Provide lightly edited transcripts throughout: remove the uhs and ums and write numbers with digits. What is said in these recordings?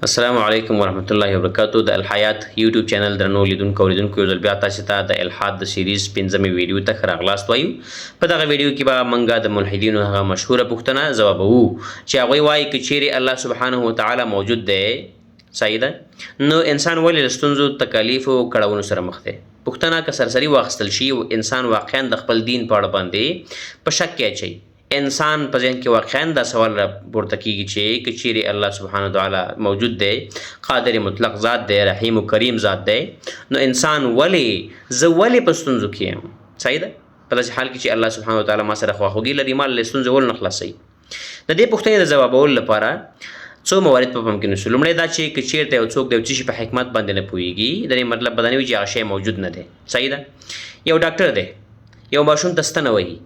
السلام علیکم ورحمت الله وبرکاتو. د الحیات یوټیوب چینل درنو لیدونکو اوریدونکو یو ځل بیا تاسو ته د الحاد د سیریز پنځمې ویډیو ته ښه راغلاست وایو. په دغه ویډیو کې به موږ د ملحدینو هغه مشهوره پوښتنه ځوابوو چې هغوی وایي که چیرې الله سبحانه وتعالی موجود دی صحیح ده نو انسان ولې له ستونزو تکالیفو کړاوونو سره مخ دی. پوښتنه که سرسري واخیستل شي انسان واقعا د خپل دین په اړه باندې په شک کې اچوي. انسان په ذهن کې واقعا دا سوال را پورته کېږي چې که چیرې الله سبحانه وتعالی موجود دی، قادر مطلق ذات دی، رحیم و کریم ذات دی، نو انسان زه ولې په ستونزو کې یم؟ صحیح ده؟ په داسې حال کې چې الله سبحانه وتعالی ما سره خواخوږي لري، ما له ستونزو ولې نه خلاصوي؟ د دې پوښتنې د ځوابولو لپاره څو موارد په پام کې نیسو. لومړی دا چې که چیرته یو څوک د یو څه شي په حکمت باندې نه پوهېږي، د دې مطلب به دا نه وي چې هغه شی موجود نه دی. صحیح ده؟ یو ډاکټر دی، یو ماشوم ته ستنه وهي،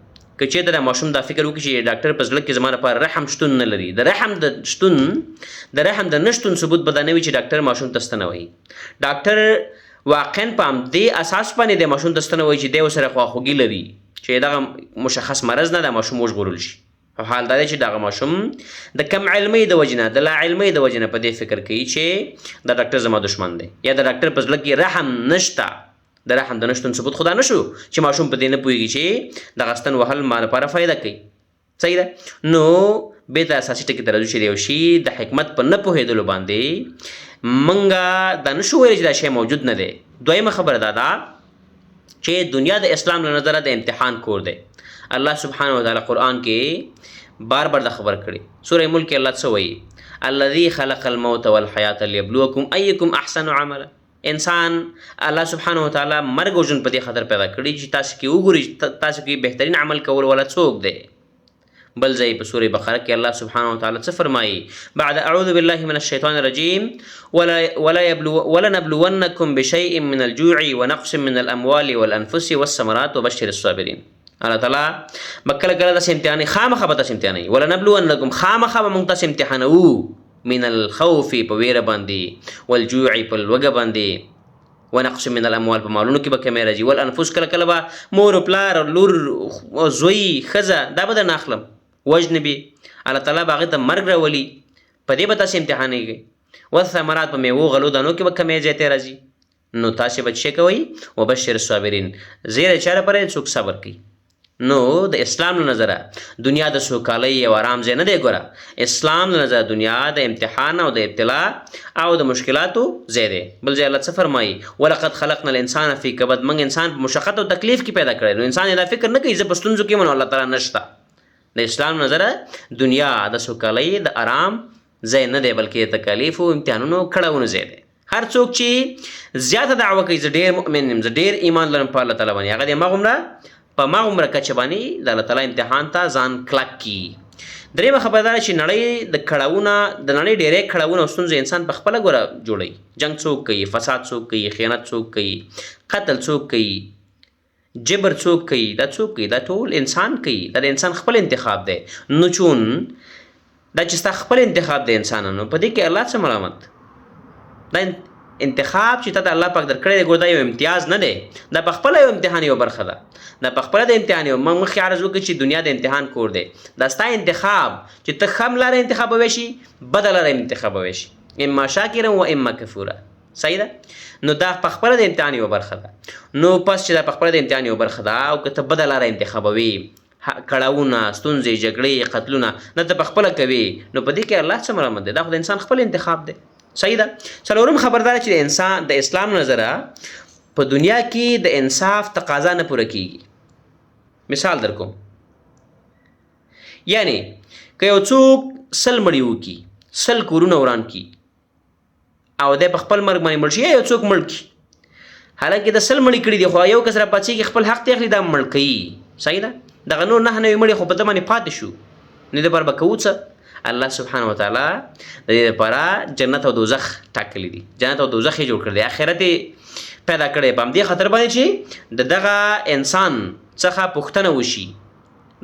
که چېرته دا ماشوم دا فکر وکړي چې ډاکټر په زړه کې زما لپاره رحم شتون نه لري، د رحم د نشتون ثبوت به دا نه وي چې ډاکټر ماشوم ته ستنه وهي. ډاکټر واقعا په همدې اساس باندې د ماشوم ته ستنه وهي چې دی ورسره خواخوږي لري چې دغه مشخص مرض نه دا ماشوم وژغورل شي. او حال دا دی چې دغه ماشوم د کم علمۍ د وجې نه، د لا علمۍ د وجې نه په دې فکر کوي چې دا ډاکټر زما دشمن دی، یا د ډاکټر په زړه کې رحم نشته. د رحم د نشتون ثبوت خدا نشو چې ماشوم په دې نه پوهېږي چې دغه ستن وهل ما لپاره فایده کوي. صحیح ده؟ نو بېرته اساسي ټکي ته راځو چې د یو شي د حکمت په نه پوهېدلو باندې موږ دا نشو ویلی چې دا شی موجود نه دی. دویمه خبره دا ده چې دنیا د اسلام له نظره د امتحان کور دی. الله سبحانه وتعالی قرآن کې بار بار دا خبر کړي. سوره ملک کې الله څه وایي؟ الذي خلق الموت والحیات لیبلوکم ایکم احسن عملا. انسان الله سبحانه وتعالی مرګ او ژوند په دې خاطر پیدا کړي چې تاسو کې وګورئ تاسو کې بهترین عمل کول والا څوک دی. بل ځای په سوره بقره کې الله سبحانه وتعالی څه فرمایي؟ بعد اعوذ بالله من الشیطان الرجیم ولنبلونکم بشیء من الجوع ونقص من الاموال والانفس والثمرات وبشر الصابرین. الله تعالی کله کله داسې امتحانوي، خامخا به تاسې امتحانوي. ولنبلونکم خامخا به موږ تاسې امتحانوو من الخوف په ویره باندې، والجوع په لوږه باندې، ونقص من الاموال په مالونو کې به کمی راځي، والانفس کله کله به مور و پلار لور زوی ښځه دا به درنه اخلم وژنبي. الله تعالی به هغې ته مرګ راولي، په دې به تاسې امتحانېږئ. والثمرات په میوو غلو دانو کې به کمی زیاتې راځي. نو تاسې به څه کوئ؟ وبشر الصابرین، زیری چا لپاره څوک صبر کوي. نو د اسلام له نظره دنیا د سوکالۍ او آرام ځای نه دی. ګوره اسلام له نظره دنیا د امتحان او د ابتلا او د مشکلاتو ځای دی. بل ځای الله څه فرمایي؟ ولقد خلقنا الانسان فی کبد. موږ انسان په مشقت او تکلیف کې پیدا کړی. نو انسان دا فکر نه کوي زه په ستونزو کې یم، الله تعالی نشته. د اسلام نظره دنیا د سوکالۍ د آرام ځای نه دی، بلکې د تکالیفو امتحانونو کړاوونو ځای دی. هر څوک چې زیاته دعوه کوي زه ډېر مؤمن یم، زه ډېر ایمان لرم په الله تعالی باندې، هغه د هماغومره کچه باندې د الله تعالی امتحان ته ځان کلک کړي. درېیمه خبره دا چې نړۍ د ډېری کړاوونه او ستونزې انسان په خپله ګوره جوړوي. جنګ څوک کوي، فساد څوک کوي، خیانت څوک کوي، قتل څوک کوي، جبر څوک کوي، دا څوک کوي؟ دا ټول انسان کوي. دا د انسان خپل انتخاب دی. نو چون دا چې ستا خپل انتخاب دی انسانانو، په دې کې الله څه ملامت؟ دا انتخاب چې تا د الله پاک درکړی دی، ګوره دا یو امتیاز نه دی، دا په خپله یو امتحان یو برخه ده. دا په خپله د امتحان یو مخکې عرض وکړي چې دنیا د امتحان کور دی. دا ستا انتخاب چې ته ښه لاره انتخابوی شي، بده لاره انتخابوی شي، اما شاکرا و اما کفورا. صحیح ده؟ نو دا په خپله د امتحان یو برخه ده. نو پس چې دا په خپله د امتحان یو برخه ده او که ته بده لاره انتخابوي، کړاوونه، ستونزې، جګړې، قتلونه نه ته په خپله کوي، نو په دې کې الله څه ملامت دی؟ دا خو د انسان خپل انتخاب دی. صحیح ده؟ څلورم خبردار چې د انسان د اسلام نظره په دنیا کې د انصاف تقاضا نه پوره کیږي. مثال در کوم، یعنی که یو څوک 100 مړي وکړي، 100 کورونه وران کړي او دی په خپل مرګ باندې مړ شي، یا یو څوک مړ کړي، حالانکه د 100 مړي کړي دي، خو یو کس راپاڅېږي خپل حق ته اخلي، دا مړ کوي. صحیح ده؟ دغه نور 9 نوي مړي خو په ده باندې پاتې شو، نو دې لپاره به کوو څه؟ الله سبحانه وتعالی د دې لپاره جنت او دوزخ ټاکلی دي. جنت او دوزخ یې جوړ کړی دی، آخرت یې پیدا کړی په همدې خاطر باندې چې د دغه انسان څخه پوښتنه وشي،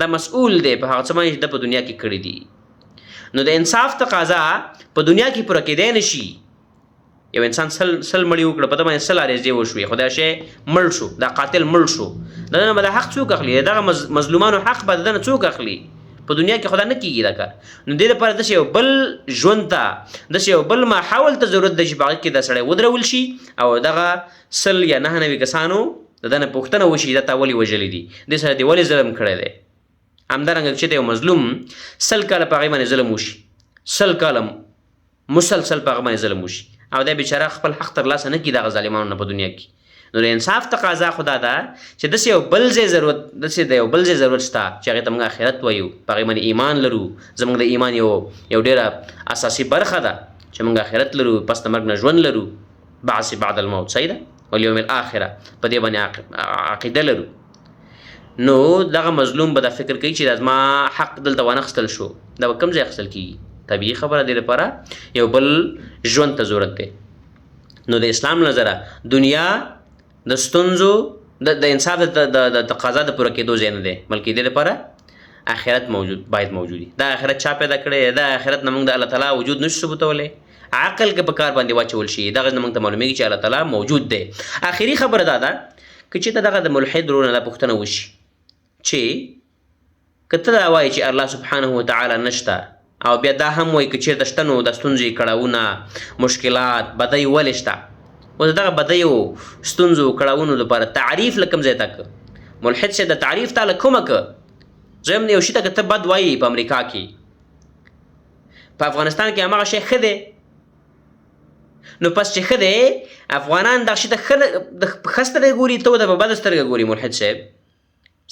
دا مسؤول دی په هغه څه باندې چې د په دنیا کې کړي دي. نو د انصاف تقاضا په دنیا کې پوره کېدی نه شي. یو انسان 100 مړي وکړه، په ده باندې 100 عریضې وشوې، خو دا شی مړ شو، دا قاتل مړ شو، د ده نه به دا حق څوک اخلي؟ دغه مظلومانو حق به د ده نه څوک اخلي؟ په دنیا کې خدا نه کیږي دا کار. نو دې لپاره داسې یو بل ژوند ته داسې یو بل ماحول ته ضرورت ده چې په هغه کې دا سړی ودرول شي او دغه 100 یا 99 کسانو د ده نه پوښتنه وشي دا تا ولې وژلی دي، دې سره دې ولې ظلم کړی دی. همدارنګه چې د یو مظلوم 100 کاله په هغې باندې ظلم وشي، 100 کاله مسلسل په هغه باندې ظلم وشي او دا بیچاره خپل حق ترلاسه نه کړي دغه ظالمانو نه په دنیا کې. نو د انصاف تقاضا خدا ده چې داسې یو بل ځای ضرورت داسې د یو بل ځای ضرورت شته چې هغې ته موږ آخرت وایو، په هغې باندې ایمان لرو. زموږ د ایمان یو ډېره اساسي برخه ده چې موږ آخرت لرو، پس د مرګ نه ژوند لرو، بعث بعد الموت، صحیح ده، والیوم الاخره، په دې باندې عقیده لرو. نو دغه مظلوم به دا فکر کوي چې زما حق دلته وانخیستل شو، دا به کوم ځای اخیستل کېږي؟ طبیعي خبره دې لپاره یو بل ژوند ته ضرورت دی. نو د اسلام نظره دنیا د ستونزو د انصاف د تقاضا د پوره کېدو ځای نه دی، بلکې دې لپاره آخرت باید موجود وي. دا آخرت چا پیدا کړی؟ دا آخرت نه موږ د الله تعالی وجود نشو ثبوتولی، عقل کې په کار باندې واچول شي، دغه نه موږ ته معلومیږي چې الله تعالی موجود دی. آخري خبره دا ده که چېرته دغه د ملحد ورونه دا پوښتنه وشي چې که ته دا وایې چې الله سبحانه وتعالی نشته او بیا دا هم وایي که چېرته شته نو د ستونزې کړاوونه مشکلات بدۍ ولې شته؟ اوس دغه بدیو ستونزو کړاوونو لپاره تعریف له کوم ځای ته که ملحد صاحب د تعریف تا له کومه که زم یو شي ته که ته بد وایي په امریکا کې، په افغانستان کې هماغه شی ښه دی، نو پس چې ښه دی افغانان دغه شي ته ښه سترګه ګوري، ته ورته په بده سترګه ګوري ملحد صاحب،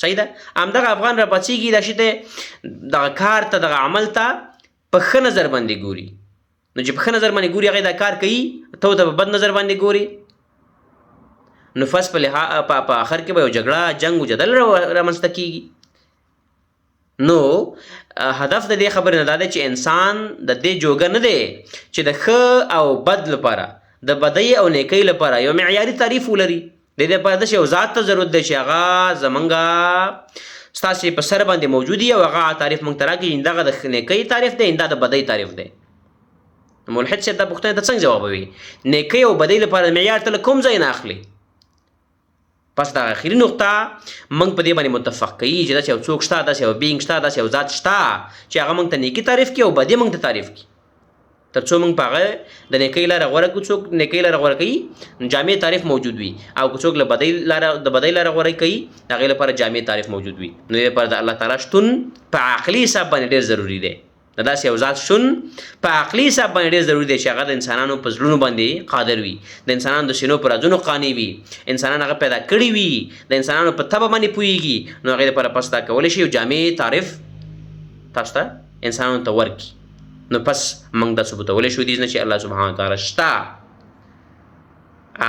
صحیح ده. همدغه افغان راپاڅېږي دغه شي ته دغه کار ته دغه عمل ته په ښه نظر باندې ګوري، نو چې په ښه نظر باندې ګوري هغې دا کار کوي، ته ورته په بد نظر باندې ګوري، نو فس په آخر کې به یو جګړه جنګ و جدل رامنځته کېږي. نو هدف د دې خبرې نه دا دی چې انسان د دې جوګه نه دی چې د ښه او بد لپاره د بدۍ او نیکۍ لپاره یو معیاري تعریف ولري. د دې لپاره داسې یو ذات ته ضرورت دی چې هغه زمونږ ستاسې په سر باندې موجود وي او هغه تعریف موږ ته راکړي، دغه د نیکۍ تعریف دی، دا د بدۍ تعریف دی. ملحد صاحب دا پوښتنې ته څنګه جوابوي؟ نیکۍ او بدۍ لپاره معیار ته له کوم ځای نه اخلي؟ پس دا اخري نقطه موږ په دې باندې متفق کوي چې داسې یو څوک شته، داسې یو بینګ شته، داسې یو ذات شته چې هغه موږ ته نیکي تعریف کړي او بدۍ موږ ته تعریف کړي. تر څو موږ په هغه د نیکۍ لاره غوره کړو، څوک نیکۍ لاره غوره کوي جامع تعریف موجود وي، او که څوک د بدۍ لاره غوره کوي د هغې لپاره جامع تعریف موجود وي. نو دې لپاره د الله تعالی شتون په عقلي حساب باندې ډېر ضروري دی. د داسې یو ذات شتون په عقلي حساب باندې ډېر ضروري دی چې هغه د انسانانو په زړونو باندې قادر وي، د انسانانو د سینو په رازونو قانع وي، انسانان هغه پیدا کړي وي، د انسانانو په طبع باندې پوهېږي. نو هغې لپاره پس دا کولی شي یو جامع تعریف تاسو ته انسانانو ته ورکړي. نو پس موږ دا ثبوتولی شو دي چې الله سبحانه وتعالی شته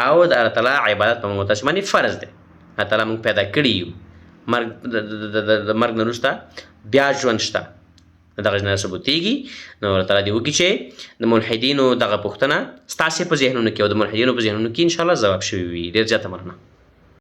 او د الله تعالی عبادت په موږ تاسې باندې فرض دی. الله تعالی موږ پیدا کړي یو، د مرګ نه وروسته بیا ژوند شته، دغه نه ثبوتېږي. نو الله تعالی دې وکړي چې د ملحدینو دغه پوښتنه ستاسې په ذهنونو کې او د ملحدینو په ذهنونو کې انشاءالله ځواب شوي وي. ډېر زیاته مننه.